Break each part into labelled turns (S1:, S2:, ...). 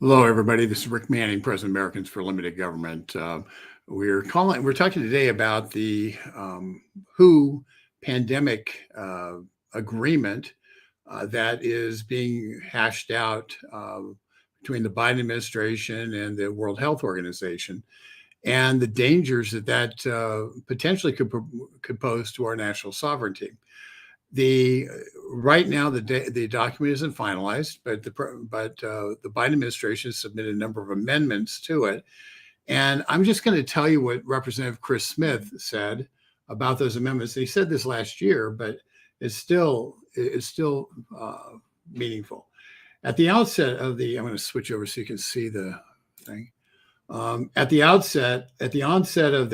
S1: Hello, everybody. This is Rick Manning, President of Americans for Limited Government. We're talking today about the WHO pandemic agreement that is being hashed out between the Biden administration and the World Health Organization, and the dangers that potentially could pose to our national sovereignty. The Right now the document isn't finalized, but the Biden administration has submitted a number of amendments to it, and I'm just going to tell you what Representative Chris Smith said about those amendments. He said this last year, but it's still meaningful. At the outset of I'm going to switch over so you can see the thing. At the onset of the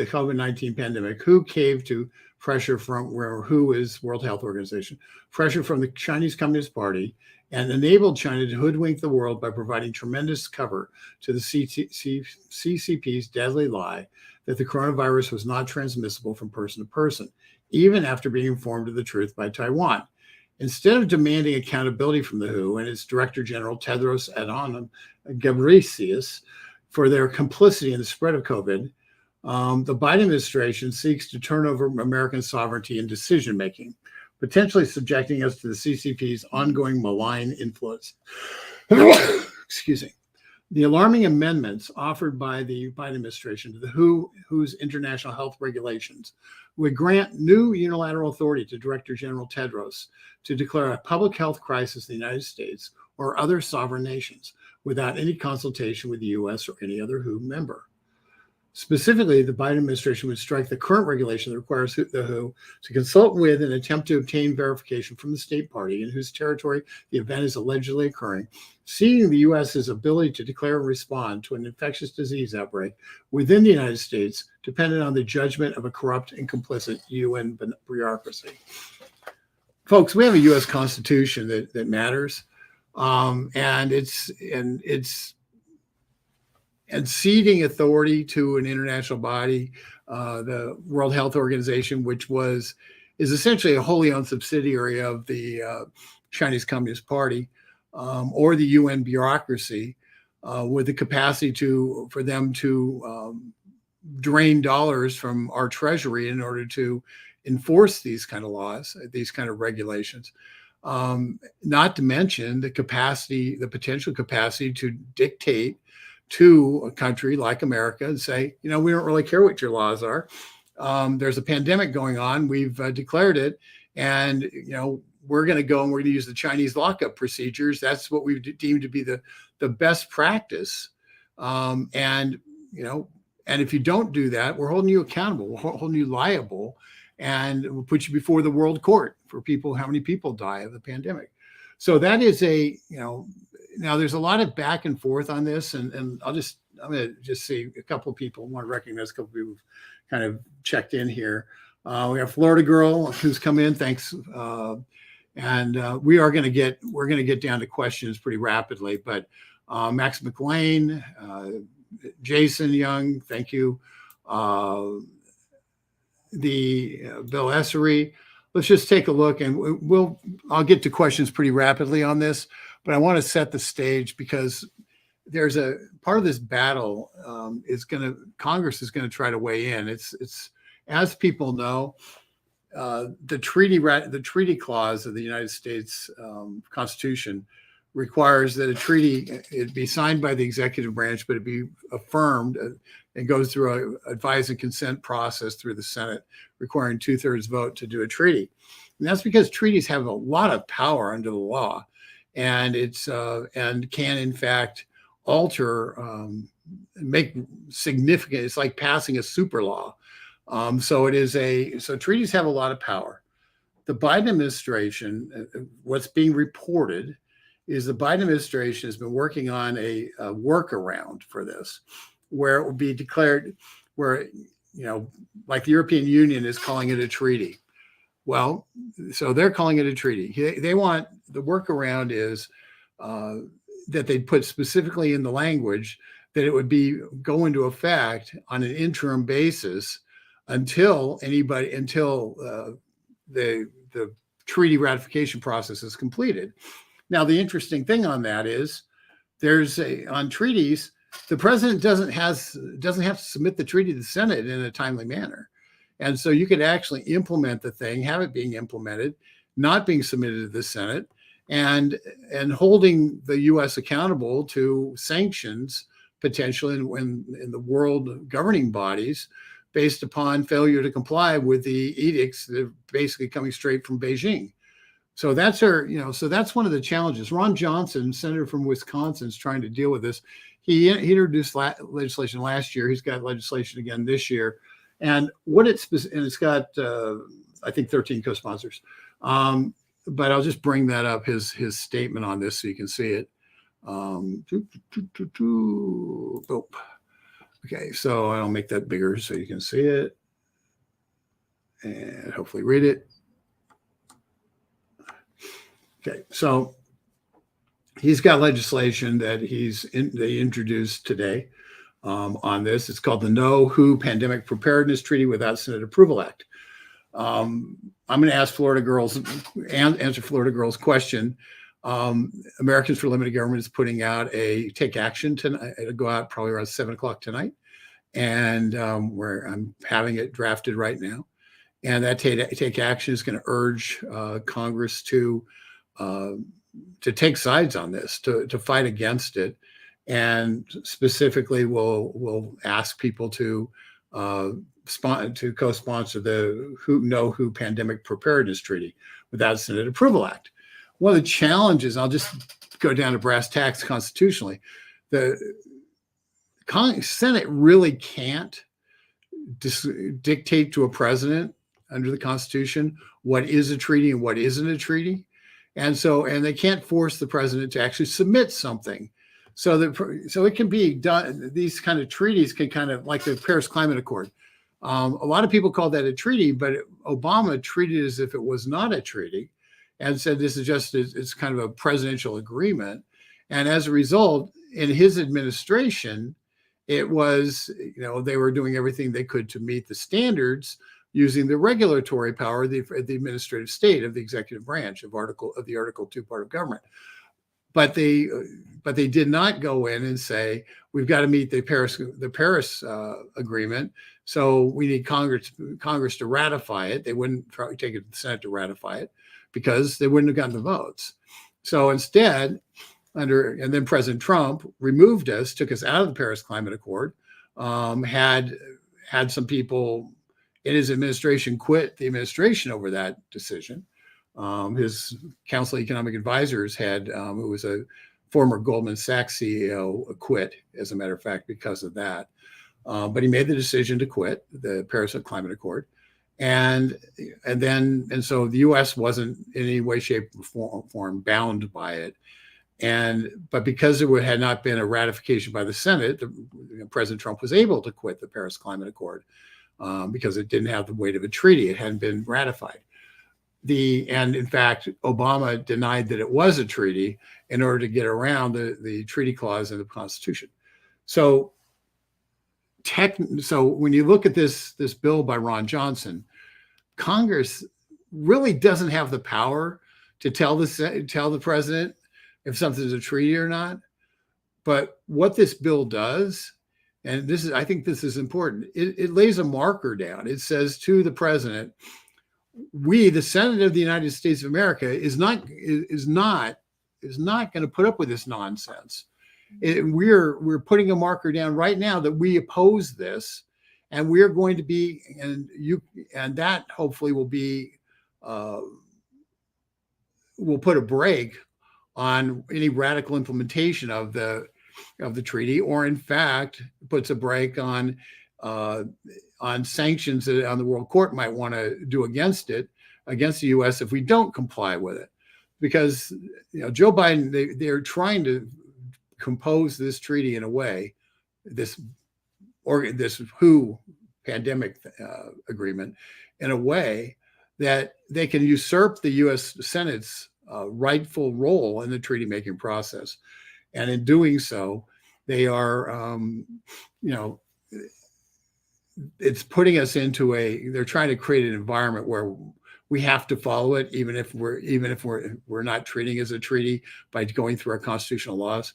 S1: COVID-19 pandemic, WHO caved to pressure from WHO is World Health Organization, pressure from the Chinese Communist Party, and enabled China to hoodwink the world by providing tremendous cover to the CCP's deadly lie that the coronavirus was not transmissible from person to person, even after being informed of the truth by Taiwan. Instead of demanding accountability from the WHO and its Director General Tedros Adhanom Ghebreyesus for their complicity in the spread of COVID, the Biden administration seeks to turn over American sovereignty and decision-making, potentially subjecting us to the CCP's ongoing malign influence. Excuse me. The alarming amendments offered by the Biden administration to the WHO's international health regulations would grant new unilateral authority to Director General Tedros to declare a public health crisis in the United States or other sovereign nations without any consultation with the U.S. or any other WHO member. Specifically, the Biden administration would strike the current regulation that requires the WHO to consult with and attempt to obtain verification from the state party in whose territory the event is allegedly occurring, ceding the U.S.'s ability to declare and respond to an infectious disease outbreak within the United States, dependent on the judgment of a corrupt and complicit UN bureaucracy. Folks, we have a U.S. Constitution that matters, and ceding authority to an international body, the World Health Organization, which is essentially a wholly owned subsidiary of the Chinese Communist Party, or the UN bureaucracy, with the capacity for them to drain dollars from our treasury in order to enforce these kind of laws, these kind of regulations. Not to mention the potential capacity to dictate to a country like America and say, we don't really care what your laws are. There's a pandemic going on. We've declared it. And, we're going to go and we're going to use the Chinese lockup procedures. That's what we've deemed to be the best practice. And if you don't do that, we're holding you accountable. We're holding you liable, and we'll put you before the world court for how many people die of the pandemic. So that is now there's a lot of back and forth on this, and I'm going to just see a couple of people. I want to recognize a couple of people who've kind of checked in here. We have Florida Girl who's come in. Thanks. And we're going to get down to questions pretty rapidly, but Max McLean, Jason Young, thank you. Bill Essery. Let's just take a look, and I'll get to questions pretty rapidly on this, but I want to set the stage because there's a part of this battle Congress is going to try to weigh in. It's as people know, the treaty clause of the United States Constitution requires that a treaty it be signed by the executive branch, but it be affirmed and goes through an advise and consent process through the Senate, requiring 2/3 vote to do a treaty. And that's because treaties have a lot of power under the law, and and can in fact alter, make significant. It's like passing a super law. So treaties have a lot of power. The Biden administration, what's being reported is the Biden administration has been working on a workaround for this, where it will be declared, like the European Union is calling it a treaty. Well, so they're calling it a treaty. They want the workaround is that they put specifically in the language that it would go into effect on an interim basis until the treaty ratification process is completed. Now, the interesting thing on that is on treaties, the president doesn't have to submit the treaty to the Senate in a timely manner. And so you could actually implement the thing, have it being implemented, not being submitted to the Senate, and holding the U.S. accountable to sanctions potentially in the world governing bodies based upon failure to comply with the edicts that are basically coming straight from Beijing. So that's that's one of the challenges. Ron Johnson, senator from Wisconsin, is trying to deal with this. He introduced legislation last year. He's got legislation again this year. And it's got, I think, 13 co-sponsors. But I'll just bring that up, his statement on this so you can see it. Okay, so I'll make that bigger so you can see it and hopefully read it. Okay, so he's got legislation that they introduced today on this. It's called the Know Who Pandemic Preparedness Treaty Without Senate Approval Act. I'm going to ask Florida girls and answer Florida girls' question. Americans for Limited Government is putting out a take action tonight. It'll go out probably around 7:00 tonight, and where I'm having it drafted right now. And that take action is going to urge Congress to take sides on this, to fight against it, and specifically we'll ask people to co-sponsor the Know Who Pandemic Preparedness Treaty without Senate Approval Act. One of the challenges, I'll just go down to brass tacks constitutionally, the Senate really can't dictate to a president under the Constitution what is a treaty and what isn't a treaty. And they can't force the president to actually submit something. So it can be done. These kind of treaties can kind of, like the Paris Climate Accord. A lot of people call that a treaty, but Obama treated it as if it was not a treaty and said this is it's kind of a presidential agreement. And as a result, in his administration, it was, they were doing everything they could to meet the standards using the regulatory power of the administrative state of the executive branch of the Article 2 part of government. But they did not go in and say, we've got to meet the Paris agreement. So we need Congress to ratify it. They wouldn't probably take it to the Senate to ratify it because they wouldn't have gotten the votes. So instead, and then President Trump removed us, took us out of the Paris Climate Accord, had some people in his administration quit the administration over that decision. His Council of Economic Advisors who was a former Goldman Sachs CEO, quit, as a matter of fact, because of that. But he made the decision to quit the Paris Climate Accord. And so the U.S. wasn't in any way, shape, or form bound by it. But because there had not been a ratification by the Senate, President Trump was able to quit the Paris Climate Accord because it didn't have the weight of a treaty. It hadn't been ratified. And in fact, Obama denied that it was a treaty in order to get around the treaty clause in the Constitution. So when you look at this bill by Ron Johnson, Congress really doesn't have the power to tell the president if something's a treaty or not. But what this bill does, and I think this is important, it lays a marker down. It says to the president, we, the Senate of the United States of America, is not going to put up with this nonsense. We're putting a marker down right now that we oppose this, and we're going to be, and that hopefully will put a break on any radical implementation of the treaty, or in fact puts a break on sanctions that on the World Court might want to do against the U.S. if we don't comply with it. Because Joe Biden, they're trying to compose this treaty in a way, this WHO pandemic agreement, in a way that they can usurp the U.S. Senate's rightful role in the treaty making process. And in doing so, they are, it's putting us into they're trying to create an environment where we have to follow it, even if we're not treating it as a treaty by going through our constitutional laws.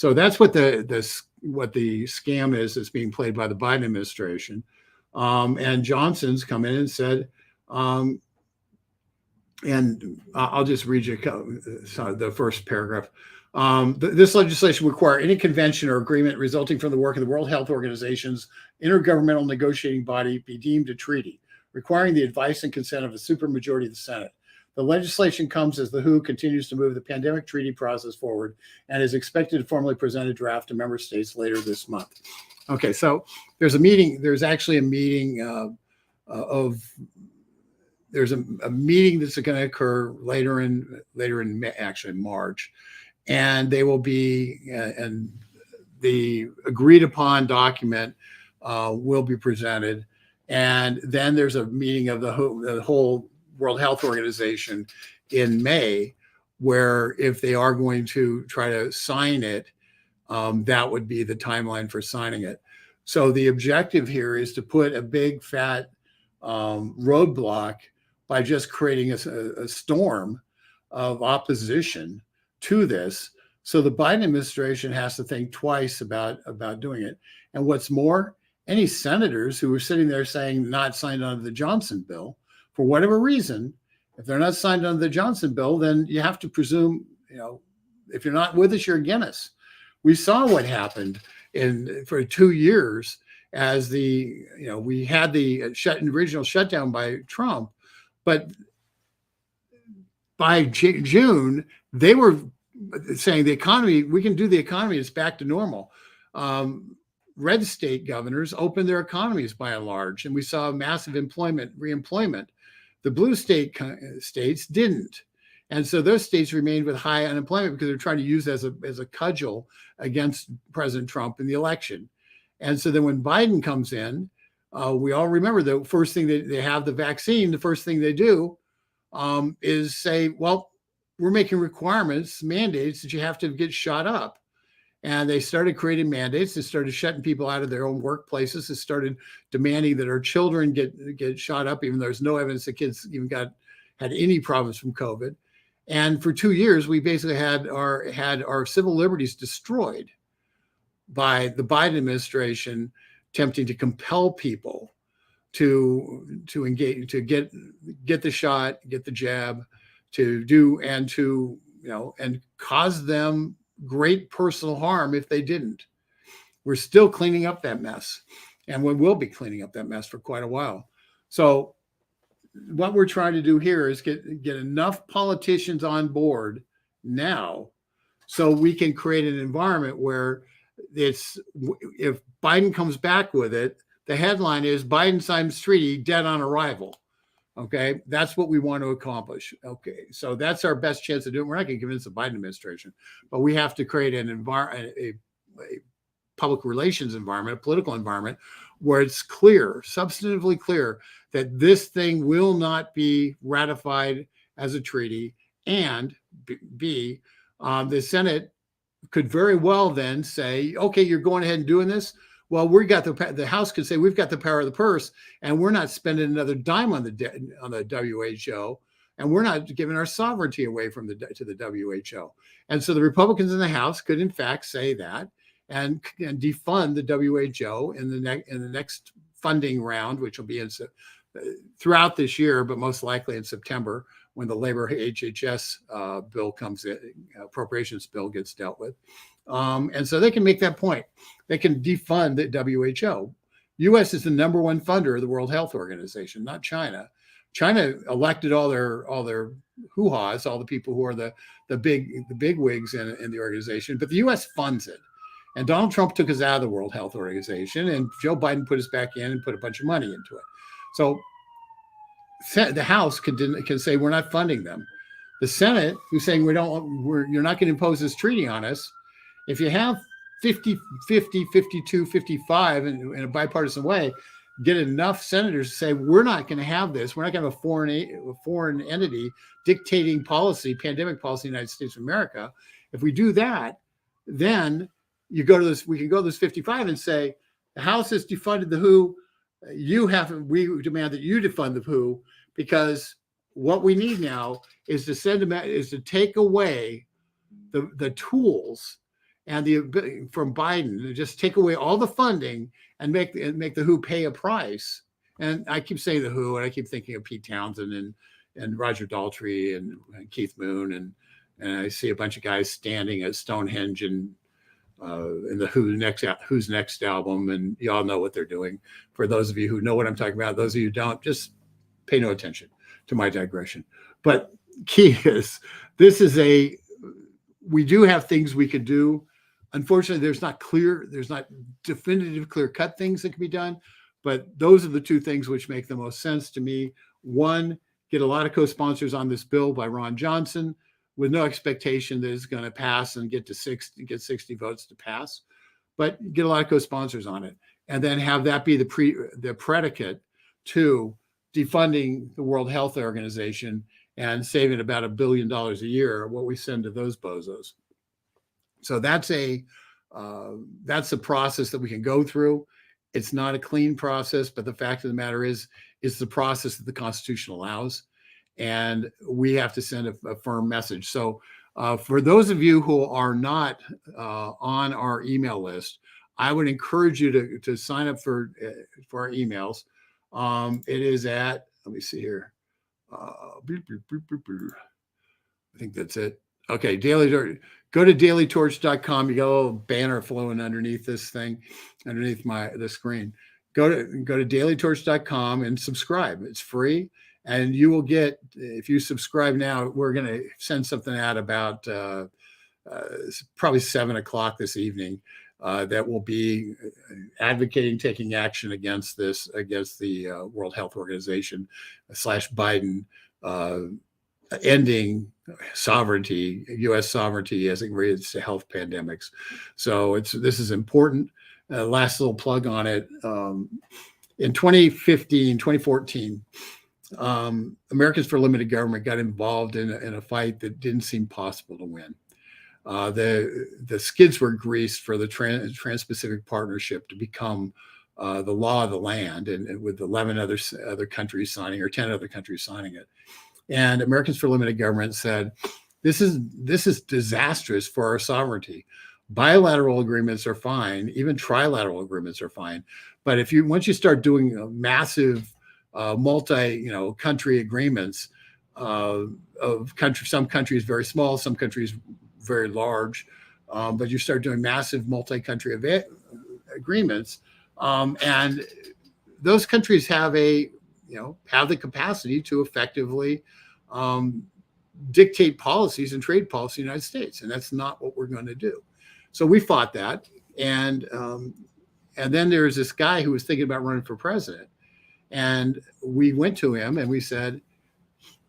S1: So that's what what the scam is that's being played by the Biden administration. And Johnson's come in and said, and I'll just read you the first paragraph. This legislation will require any convention or agreement resulting from the work of the World Health Organization's intergovernmental negotiating body be deemed a treaty, requiring the advice and consent of a supermajority of the Senate. The legislation comes as the WHO continues to move the pandemic treaty process forward and is expected to formally present a draft to member states later this month. Okay, so there's a meeting. There's actually a meeting there's a meeting that's going to occur later in actually March, and they will be and the agreed upon document will be presented, and then there's a meeting of the whole World Health Organization in May, where if they are going to try to sign it, that would be the timeline for signing it. So the objective here is to put a big fat roadblock by just creating a storm of opposition to this. So the Biden administration has to think twice about doing it. And what's more, any senators who were sitting there saying not signed onto the Johnson bill, for whatever reason, if they're not signed onto the Johnson bill, then you have to presume, if you're not with us, you're against us. We saw what happened for 2 years as we had the original shutdown by Trump, but by June, they were saying the economy, we can do the economy, it's back to normal. Red state governors opened their economies by and large, and we saw massive reemployment. The blue states didn't. And so those states remained with high unemployment because they're trying to use it as a cudgel against President Trump in the election. And so then when Biden comes in, we all remember the first thing they have the vaccine, the first thing they do is say, well, we're making mandates that you have to get shot up. And they started creating mandates. They started shutting people out of their own workplaces. They started demanding that our children get shot up, even though there's no evidence that kids even had any problems from COVID. And for 2 years, we basically had our civil liberties destroyed by the Biden administration attempting to compel people to engage, to get the shot, get the jab, and cause them great personal harm if they didn't. We're still cleaning up that mess, and we will be cleaning up that mess for quite a while. So what we're trying to do here is get enough politicians on board now so we can create an environment where if Biden comes back with it, the headline is Biden signs treaty, dead on arrival. Okay, that's what we want to accomplish. Okay, so that's our best chance of doing it. We're not going to convince the Biden administration, but we have to create an environment, a public relations environment, a political environment where it's clear, substantively clear, that this thing will not be ratified as a treaty. And B, the Senate could very well then say, okay, you're going ahead and doing this. Well, the House could say we've got the power of the purse, and we're not spending another dime on the WHO, and we're not giving our sovereignty away to the WHO. And so the Republicans in the House could, in fact, say that and defund the WHO in the next funding round, which will be throughout this year, but most likely in September when the labor HHS bill comes in, appropriations bill gets dealt with. And so they can make that point. They can defund the WHO. U.S. is the number one funder of the World Health Organization, not China. China elected all their hoo-haws, all the people who are the big wigs in the organization, but the U.S. funds it. And Donald Trump took us out of the World Health Organization, and Joe Biden put us back in and put a bunch of money into it. So the House can say we're not funding them. The Senate, who's saying you're not going to impose this treaty on us. If you have 50, 52, 55 in a bipartisan way, get enough senators to say we're not going to have this. We're not going to have a foreign entity dictating pandemic policy in the United States of America. If we do that, then we can go to this 55 and say the House has defunded the WHO. We demand that you defund the WHO, because what we need now is to take away the tools and from Biden, just take away all the funding and make the WHO pay a price. And I keep saying the WHO, and I keep thinking of Pete Townsend and Roger Daltrey and Keith Moon, and I see a bunch of guys standing at Stonehenge and in the Who's Next album, and you all know what they're doing. For those of you who know what I'm talking about, those of you who don't, just pay no attention to my digression. But key is, we do have things we could do. Unfortunately, there's not definitive, clear-cut things that can be done, but those are the two things which make the most sense to me. One, get a lot of co-sponsors on this bill by Ron Johnson, with no expectation that it's going to pass and get 60 votes to pass, but get a lot of co-sponsors on it, and then have that be the predicate to defunding the World Health Organization and saving about $1 billion a year, what we send to those bozos. So that's a process that we can go through. It's not a clean process, but the fact of the matter is, it's the process that the Constitution allows. And we have to send a firm message. So for those of you who are not on our email list, I would encourage you to sign up for our emails. It is at, let me see here. I think that's it. Okay, go to dailytorch.com. You got a little banner flowing underneath this thing, underneath the screen. Go to dailytorch.com and subscribe. It's free. And you will get, if you subscribe now, we're going to send something out about probably 7 o'clock this evening that will be advocating taking action against the World Health Organization / Biden ending sovereignty, U.S. sovereignty as it relates to health pandemics. So this is important. Last little plug on it. In 2014, Americans for Limited Government got involved in a fight that didn't seem possible to win. The skids were greased for the Trans-Pacific Partnership to become the law of the land, and with 11 other countries signing, or 10 other countries signing it. And Americans for Limited Government said, this is disastrous for our sovereignty. Bilateral agreements are fine, even trilateral agreements are fine, but once you start doing massive multi-country agreements of some countries very small, some countries very large, but you start doing massive multi-country agreements, and those countries have the capacity to effectively dictate policies and trade policy in the United States, and that's not what we're going to do. So we fought that, and then there's this guy who was thinking about running for president. And we went to him and we said,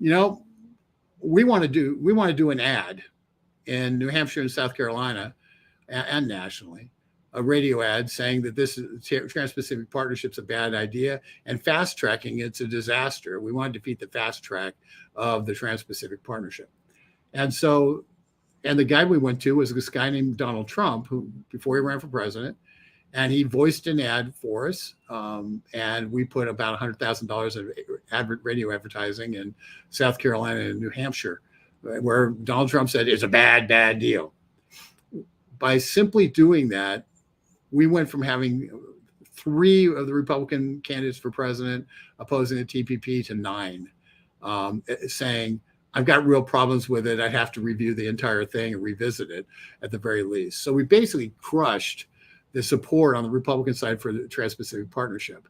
S1: we want to do an ad in New Hampshire and South Carolina and nationally, a radio ad saying that this Trans-Pacific Partnership's a bad idea, and fast tracking it's a disaster. We want to defeat the fast track of the Trans-Pacific Partnership. And the guy we went to was this guy named Donald Trump, who, before he ran for president, and he voiced an ad for us, and we put about $100,000 of radio advertising in South Carolina and New Hampshire, where Donald Trump said it's a bad, bad deal. By simply doing that, we went from having 3 of the Republican candidates for president opposing the TPP to 9, saying, I've got real problems with it. I have to review the entire thing and revisit it at the very least. So we basically crushed the support on the Republican side for the Trans-Pacific Partnership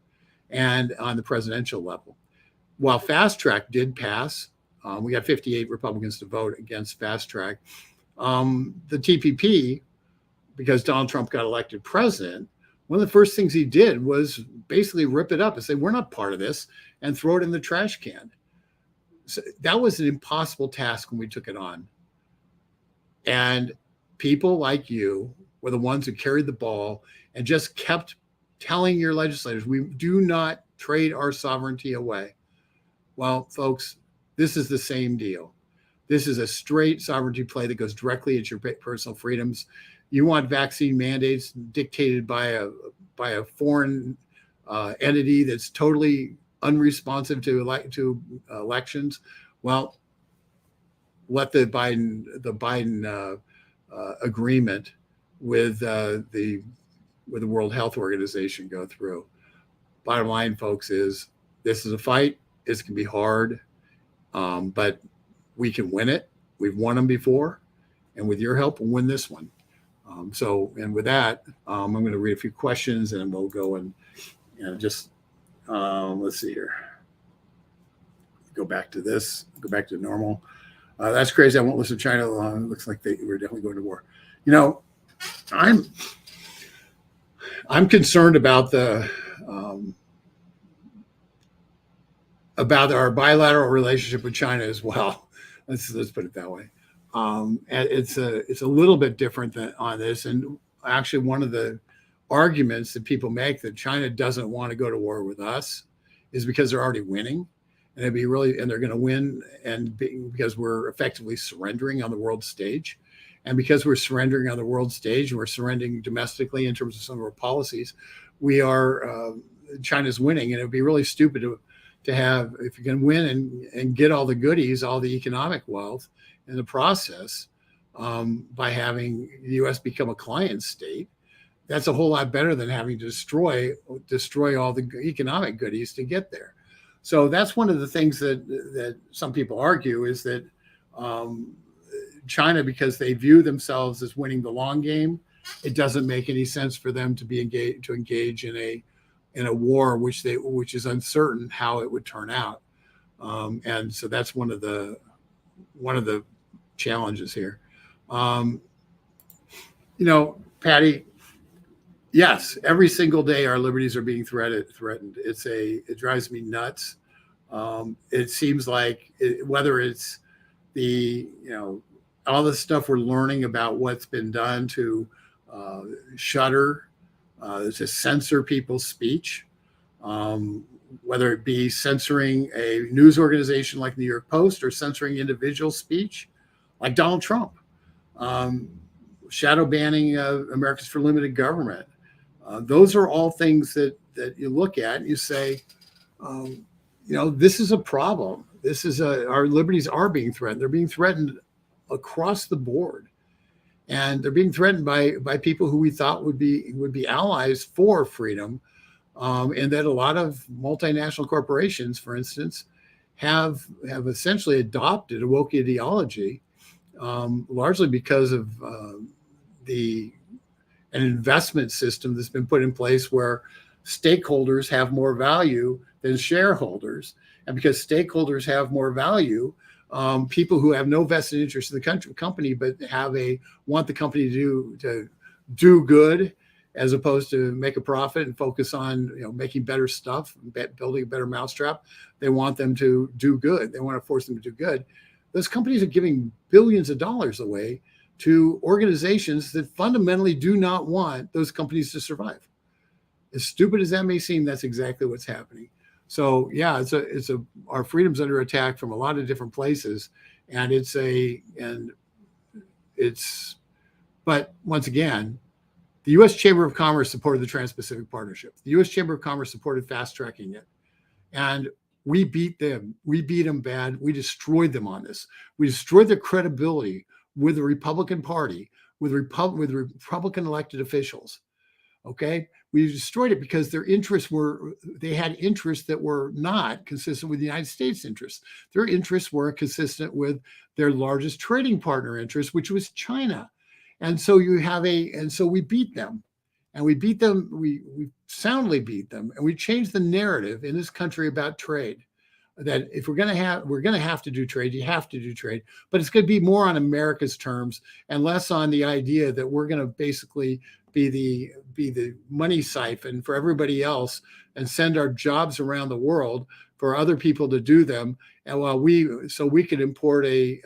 S1: and on the presidential level. While fast track did pass, we got 58 Republicans to vote against fast track. The TPP, because Donald Trump got elected president, one of the first things he did was basically rip it up and say, we're not part of this, and throw it in the trash can. So that was an impossible task when we took it on. And people like you were the ones who carried the ball and just kept telling your legislators, we do not trade our sovereignty away. Well, folks, this is the same deal. This is a straight sovereignty play that goes directly at your personal freedoms. You want vaccine mandates dictated by a foreign entity that's totally unresponsive to elections. Well, let the Biden agreement with the World Health Organization go through. Bottom line, folks, is this is a fight. It's going to be hard, but we can win it. We've won them before, and with your help, we'll win this one. And with that, I'm going to read a few questions, and we'll go and just let's see here. Go back to this. Go back to normal. That's crazy. I won't listen to China long. It looks like we're definitely going to war. I'm concerned about about our bilateral relationship with China as well. Let's put it that way. And it's a little bit different on this. And actually, one of the arguments that people make that China doesn't want to go to war with us is because they're already winning, and they're going to win, because we're effectively surrendering on the world stage. And because we're surrendering on the world stage, and we're surrendering domestically in terms of some of our policies, China's winning. And it would be really stupid to have, if you can win and get all the goodies, all the economic wealth in the process, by having the U.S. become a client state, that's a whole lot better than having to destroy all the economic goodies to get there. So that's one of the things that some people argue is that China, because they view themselves as winning the long game, it doesn't make any sense for them to engage in a war which is uncertain how it would turn out. And so that's one of the challenges here. Patty, yes, every single day our liberties are being threatened. It drives me nuts. It seems like whether it's all the stuff we're learning about what's been done to shutter, to censor people's speech, whether it be censoring a news organization like New York Post or censoring individual speech like Donald Trump, shadow banning Americans for Limited Government. Those are all things that you look at and you say, this is a problem. Our liberties are being threatened. They're being threatened across the board, and they're being threatened by people who we thought would be allies for freedom, and that a lot of multinational corporations, for instance, have essentially adopted a woke ideology, largely because of an investment system that's been put in place where stakeholders have more value than shareholders. And because stakeholders have more value, people who have no vested interest in the company, but want the company to do good as opposed to make a profit and focus on making better stuff, building a better mousetrap. They want them to do good. They want to force them to do good. Those companies are giving billions of dollars away to organizations that fundamentally do not want those companies to survive. As stupid as that may seem, that's exactly what's happening. So yeah, our freedom's under attack from a lot of different places, but once again, the U.S. Chamber of Commerce supported the Trans-Pacific Partnership. The U.S. Chamber of Commerce supported fast-tracking it, and we beat them. We beat them bad. We destroyed them on this. We destroyed their credibility with the Republican Party, with Republican elected officials. Okay, we destroyed it because they had interests that were not consistent with the United States interests. Their interests were consistent with their largest trading partner interest, which was China. And so we beat them, and we soundly beat them, and we changed the narrative in this country about trade. That if we're going to have to do trade, you have to do trade, but it's going to be more on America's terms and less on the idea that we're going to basically be the money siphon for everybody else and send our jobs around the world for other people to do them. And we could import a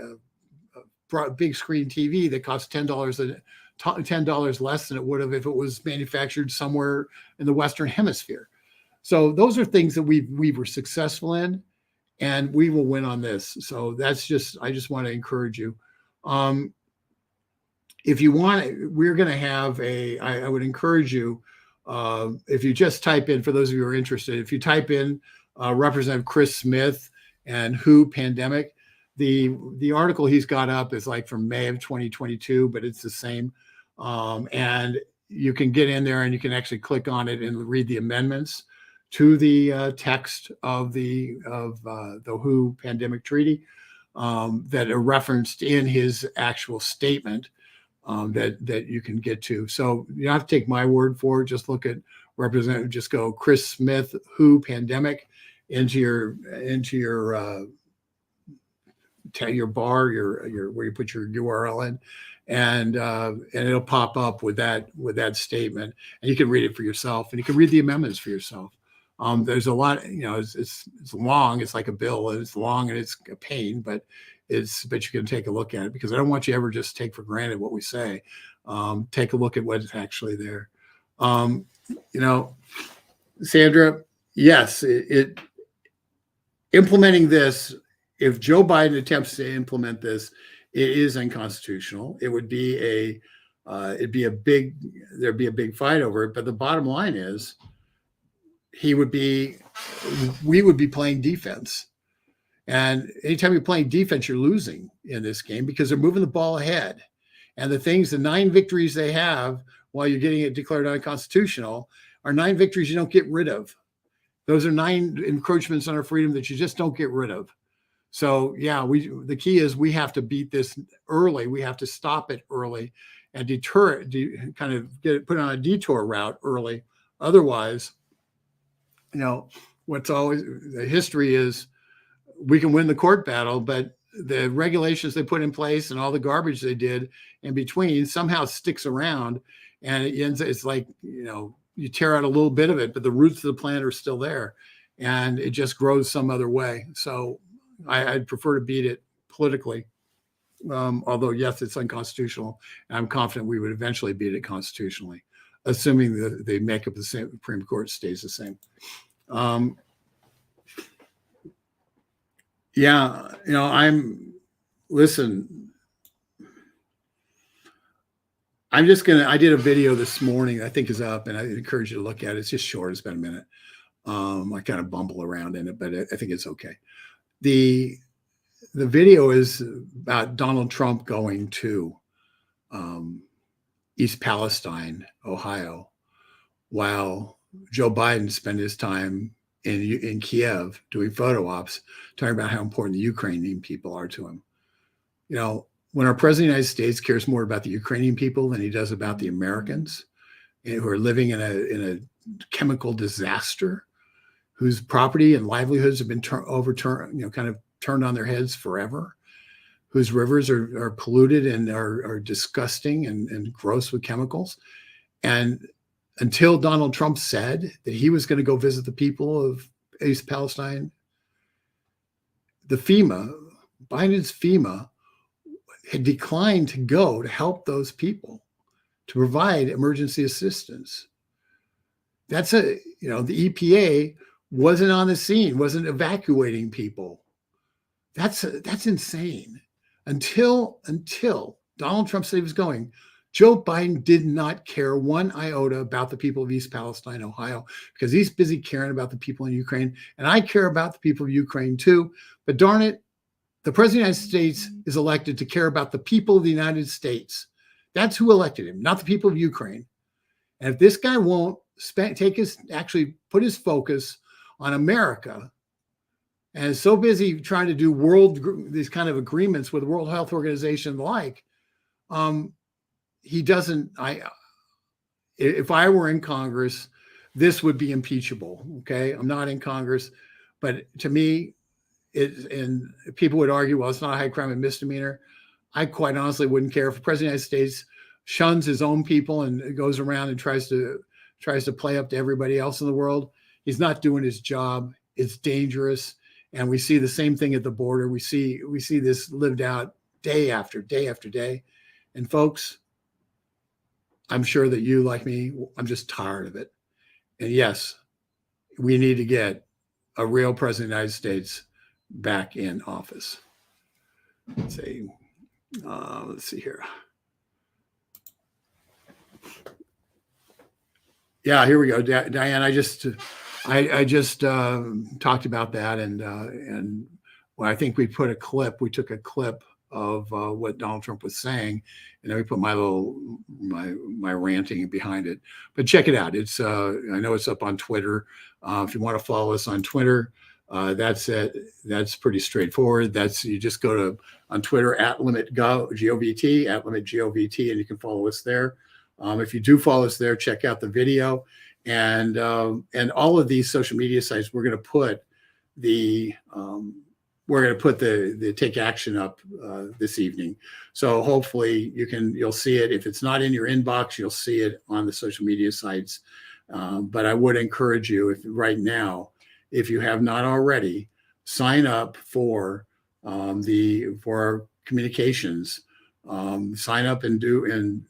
S1: big screen TV that costs $10 less than it would have if it was manufactured somewhere in the Western Hemisphere. So those are things that we were successful in, and we will win on this. So I just want to encourage you. If you want, we're going to have I would encourage you, if you just type in, for those of you who are interested, if you type in Representative Chris Smith and WHO pandemic, the article he's got up is like from May of 2022, but it's the same. And you can get in there and you can actually click on it and read the amendments to the text of the WHO pandemic treaty that are referenced in his actual statement that you can get to. So you don't have to take my word for it. Just look at Representative. Just go Chris Smith WHO pandemic into your bar, your where you put your URL in, and it'll pop up with that statement, and you can read it for yourself, and you can read the amendments for yourself. There's a lot, it's long. It's like a bill, and it's long and it's a pain, but you can take a look at it, because I don't want you ever just take for granted what we say. Take a look at what's actually there. Sandra, yes, implementing this, if Joe Biden attempts to implement this, it is unconstitutional. It would be there'd be a big fight over it. But the bottom line is, we would be playing defense. And anytime you're playing defense, you're losing in this game, because they're moving the ball ahead. And the 9 victories they have while you're getting it declared unconstitutional are 9 victories you don't get rid of. Those are 9 encroachments on our freedom that you just don't get rid of. So yeah, the key is we have to beat this early. We have to stop it early and deter it, kind of get it put on a detour route early. Otherwise, what's always the history is, we can win the court battle, but the regulations they put in place and all the garbage they did in between somehow sticks around, and it's like, you tear out a little bit of it, but the roots of the plant are still there, and it just grows some other way. So I'd prefer to beat it politically. Although yes, it's unconstitutional, and I'm confident we would eventually beat it constitutionally, assuming the makeup of the Supreme Court stays the same. I did a video this morning, I think is up, and I encourage you to look at it. It's just short. It's about a minute. I kind of bumble around in it, but I think it's okay. The video is about Donald Trump going to East Palestine, Ohio, while Joe Biden spent his time in Kiev doing photo ops, talking about how important the Ukrainian people are to him. When our president of the United States cares more about the Ukrainian people than he does about the Americans who are living in a chemical disaster, whose property and livelihoods have been overturned, kind of turned on their heads forever, whose rivers are polluted and are disgusting and gross with chemicals. And until Donald Trump said that he was going to go visit the people of East Palestine, Biden's FEMA had declined to go to help those people, to provide emergency assistance. That's the EPA wasn't on the scene, wasn't evacuating people. That's insane. Until Donald Trump said he was going, Joe Biden did not care one iota about the people of East Palestine, Ohio, because he's busy caring about the people in Ukraine. And I care about the people of Ukraine too. But darn it, the president of the United States is elected to care about the people of the United States. That's who elected him, not the people of Ukraine. And if this guy won't actually put his focus on America, and is so busy trying to do these kind of agreements with the World Health Organization and the like, he doesn't. If I were in Congress, this would be impeachable. Okay, I'm not in Congress, but to me, and people would argue, well, it's not a high crime and misdemeanor. I quite honestly wouldn't care if the president of the United States shuns his own people and goes around and tries to play up to everybody else in the world. He's not doing his job. It's dangerous. And we see the same thing at the border. We see this lived out day after day after day. And folks, I'm sure that you, like me, I'm just tired of it. And yes, we need to get a real president of the United States back in office. Let's see here. Yeah, here we go. Diane, I just talked about that, and well, I think we took a clip of what Donald Trump was saying, and then we put my ranting behind it. But check it out. It's I know it's up on Twitter. If you want to follow us on Twitter, that's it. That's pretty straightforward. That's you just go to on Twitter at @limitgovt at @limitgovt, and you can follow us there. If you do follow us there, check out the video and all of these social media sites. We're going to put the take action up this evening. So hopefully you'll see it. If it's not in your inbox, you'll see it on the social media sites. But I would encourage you, if right now, if you have not already, sign up for our communications. Sign up and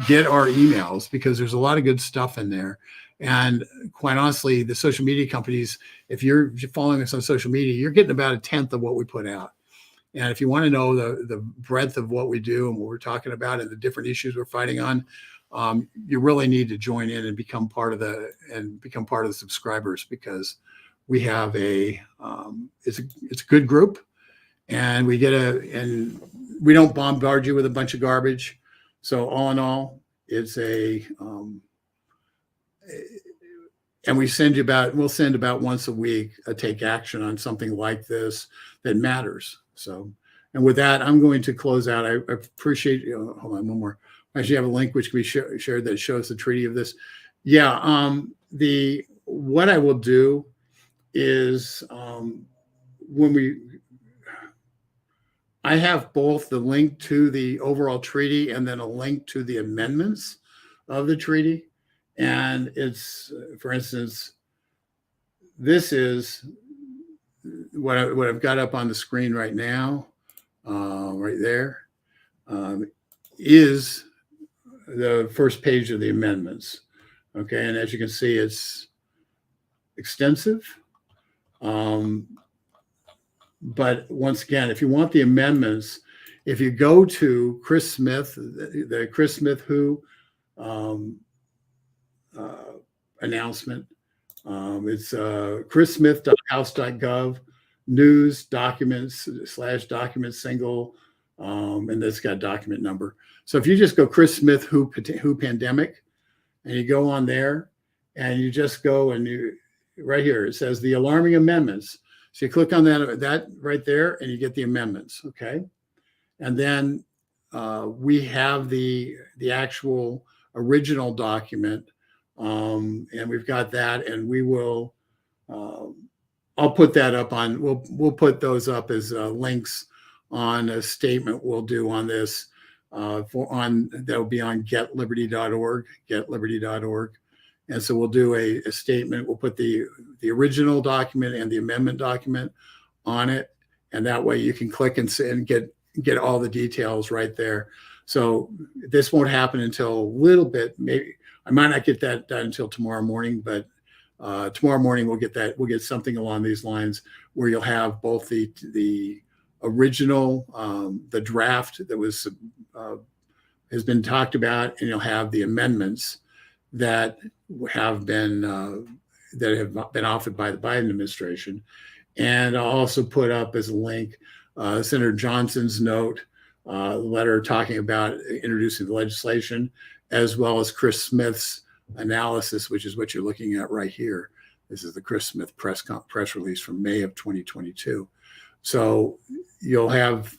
S1: get our emails, because there's a lot of good stuff in there. And quite honestly, the social media companies, if you're following us on social media, you're getting about 1/10 of what we put out. And if you want to know the breadth of what we do and what we're talking about and the different issues we're fighting on, you really need to join in and become part of the subscribers, because we have it's a good group, and we don't bombard you with a bunch of garbage. So all in all, it's and we'll send about once a week a take action on something like this that matters. So, and with that, I'm going to close out. I appreciate you. Hold on, one more. I actually have a link which can be shared that shows the treaty of this. Yeah. What I will do is I have both the link to the overall treaty and then a link to the amendments of the treaty. And it's, for instance, this is what I've got up on the screen right now, right there, is the first page of the amendments. Okay, and as you can see, it's extensive. But once again, if you want the amendments, if you go to Chris Smith, the Chris Smith Who announcement, it's chrissmith.house.gov, news, documents, /document single, and it's got document number. So if you just go Chris Smith Who pandemic, and you go on there, and you just go and right here, it says the alarming amendments. So you click on that right there, and you get the amendments, okay? And then we have the actual original document, and we've got that, and we will. I'll put that up on. We'll put those up as links on a statement we'll do on this. That'll be on getliberty.org. And so we'll do a statement. We'll put the original document and the amendment document on it. And that way you can click and get all the details right there. So this won't happen until a little bit. Maybe I might not get that done until tomorrow morning, but tomorrow morning we'll get that. We'll get something along these lines where you'll have both the original, the draft that has been talked about, and you'll have the amendments that have been offered by the Biden administration. And I'll also put up as a link Senator Johnson's note, letter talking about introducing the legislation, as well as Chris Smith's analysis, which is what you're looking at right here. This is the Chris Smith press release from May of 2022. So you'll have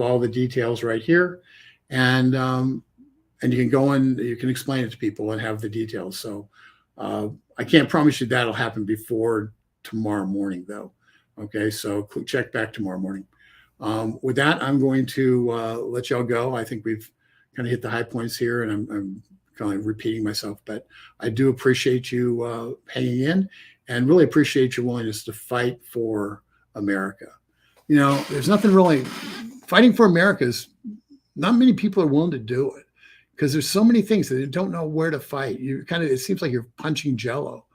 S1: all the details right here, and you can go and you can explain it to people and have the details. So I can't promise you that'll happen before tomorrow morning, though. Okay, so check back tomorrow morning. With that, I'm going to let y'all go. I think we've kind of hit the high points here, and I'm kind of repeating myself, but I do appreciate you hanging in, and really appreciate your willingness to fight for America. You know, there's nothing really fighting for America is not many people are willing to do it, because there's so many things that they don't know where to fight. It seems like you're punching jello.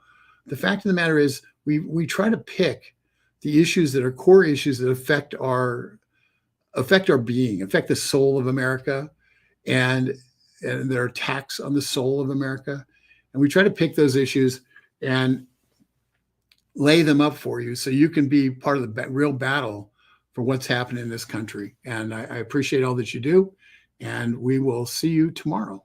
S1: The fact of the matter is we try to pick the issues that are core issues that affect our being, affect the soul of America, and there are attacks on the soul of America. And we try to pick those issues and lay them up for you so you can be part of the real battle for what's happening in this country. And I appreciate all that you do. And we will see you tomorrow.